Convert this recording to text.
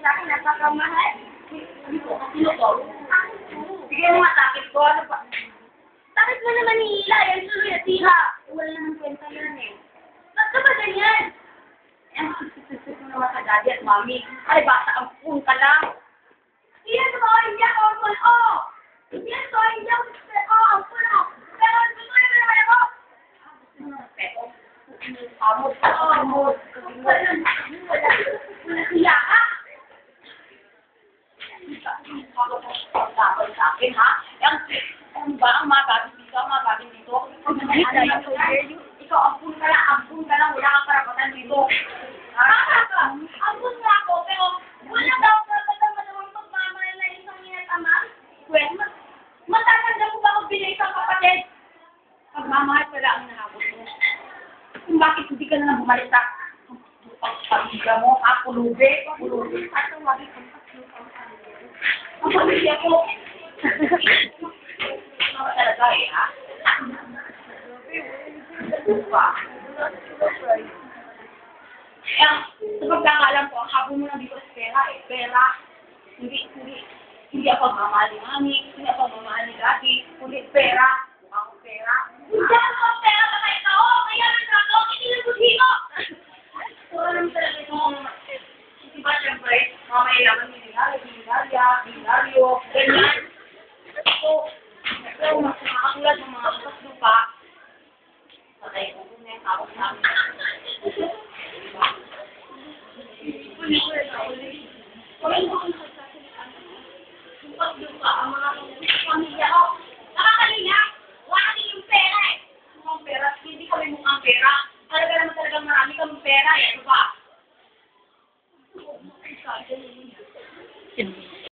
sa akin, napakamahal. Sino to? Sige mo nga, takip ko. Ano pa? Takip mo naman nihila. Yan tuloy na tira. Wala namang kwenta yan eh. Ba't ka ba ganyan? Yan, sussusuk mo naman sa daddy at mami. Ay, basta ang pun ka lang. Iyan mo, hindi ako ang pun. Oh! Iyan ko, hindi ako ang pun. Pero, gusto mo naman ako. Pero, amot. Wala siya ka. Pagkakal sa akin, ha? Ano ba ang magagawin dito? Ang magagawin dito? Ikaw, ampun ka lang. Wala kang karapatan dito. Ampun nga ako, pero wala daw karapatan mo naman pagmamahal na isang inat-ama. Well, matatanda mo ba ako bilang isang kapatid? Pagmamahal pala ang nahabot mo. Kung bakit hindi ka na lang bumalik sa pamilya mo, ha? Pulubi. At ang wagi kong ang pamilya ko. Ano talaga eh, ha? Diba? Sa pagkakalam ko, ang habol mo lang dito sa pera eh. Pera. Hindi ako mamahal ni mami, hindi ako mamahal ni daddy, kundi pera. Mukha ko pera. Hindi ako pera pa kayo tao. Kaya nang ako, inilabudhi ko. Wala naman talaga itong, diba siyempre, mamayalaman ni binaryo, ganyan. So, mas makakatulad ng mga bukas lupa, patay ko kung may tawag namin. Bukas lupa, ang mga pamilya ko, nakakalinga, wala din yung pera eh. Mukhang pera, hindi kami mukhang pera. Talaga naman talagang marami kami pera eh, ano ba?